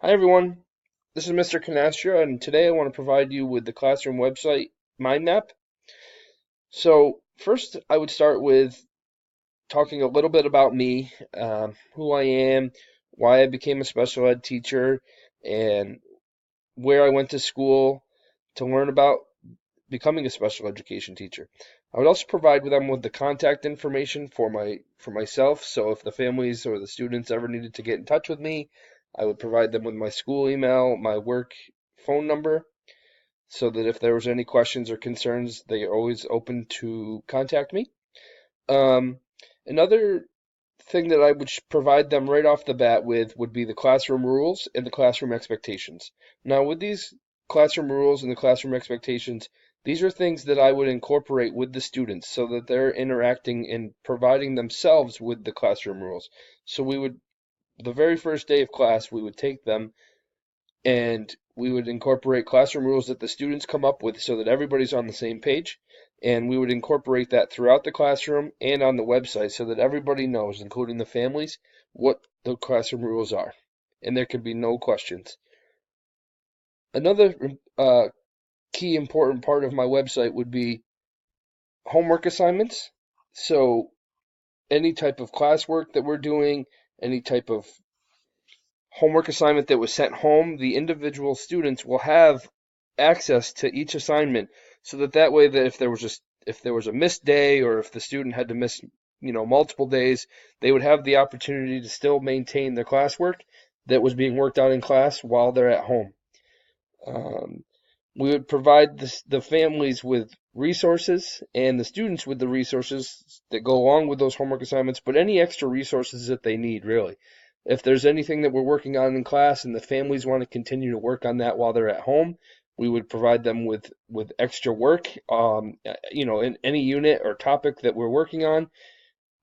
Hi everyone, this is Mr. Canastro, and today I want to provide you with the classroom website mind map. So first, I would start with talking a little bit about me, who I am, why I became a special ed teacher, and where I went to school to learn about becoming a special education teacher. I would also provide them with the contact information for myself. So if the families or the students ever needed to get in touch with me, I would provide them with my school email, my work phone number, so that if there was any questions or concerns, they are always open to contact me. Um, Another thing that I would provide them right off the bat with would be the classroom rules and the classroom expectations. Now, with these classroom rules and the classroom expectations, these are things that I would incorporate with the students so that they're interacting and providing themselves with the classroom rules. So we would, the very first day of class, we would take them and we would incorporate classroom rules that the students come up with so that everybody's on the same page. And we would incorporate that throughout the classroom and on the website so that everybody knows, including the families, what the classroom rules are. And there can be no questions. Another key important part of my website would be homework assignments. So any type of classwork that we're doing, any type of homework assignment that was sent home, the individual students will have access to each assignment so that way that if there was a missed day or if the student had to miss multiple days, they would have the opportunity to still maintain their classwork that was being worked out in class while they're at home. Um, we would provide the families with resources and the students with the resources that go along with those homework assignments, but any extra resources that they need, really. If there's anything that we're working on in class and the families want to continue to work on that while they're at home, we would provide them with extra work. In any unit or topic that we're working on,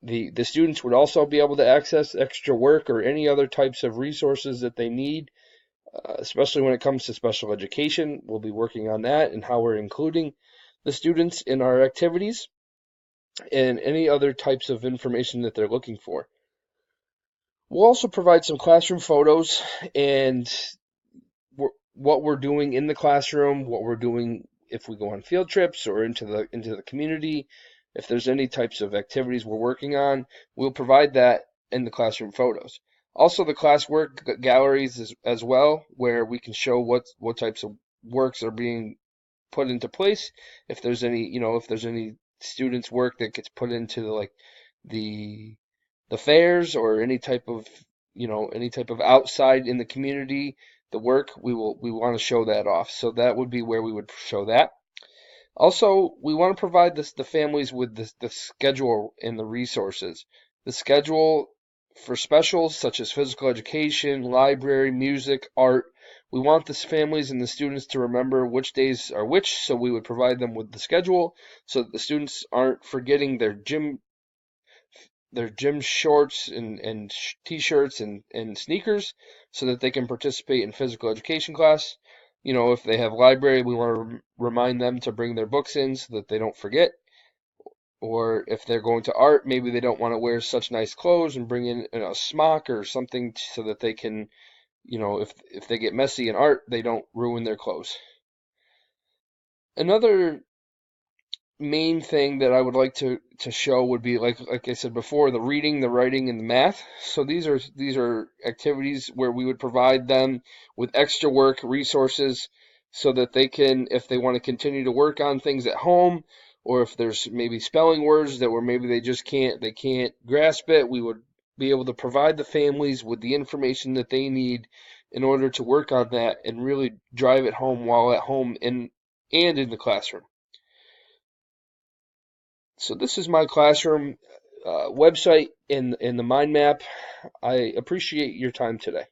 the students would also be able to access extra work or any other types of resources that they need, especially when it comes to special education. We'll be working on that and how we're including the students in our activities and any other types of information that they're looking for. We'll also provide some classroom photos and what we're doing in the classroom, what we're doing if we go on field trips or into the community. If there's any types of activities we're working on, we'll provide that in the classroom photos. Also, the classwork galleries as well, where we can show what types of works are being put into place. If there's any students' work that gets put into the the fairs or any type of outside in the community, the work we want to show that off. So that would be where we would show that. Also, we want to provide the families with the schedule and the resources. The schedule for specials such as physical education, library, music, art. We want the families and the students to remember which days are which, so we would provide them with the schedule so that the students aren't forgetting their gym shorts and t-shirts and sneakers so that they can participate in physical education class. If they have library, we want to remind them to bring their books in so that they don't forget. Or if they're going to art, maybe they don't want to wear such nice clothes and bring in a smock or something so that they can, if they get messy in art, they don't ruin their clothes. Another main thing that I would like to show would be like I said before, the reading, the writing, and the math. So these are activities where we would provide them with extra work resources so that they can, if they want to continue to work on things at home, or if there's maybe spelling words that where maybe they can't grasp it, we would be able to provide the families with the information that they need in order to work on that and really drive it home while at home and in the classroom. So this is my classroom website in the mind map. I appreciate your time today.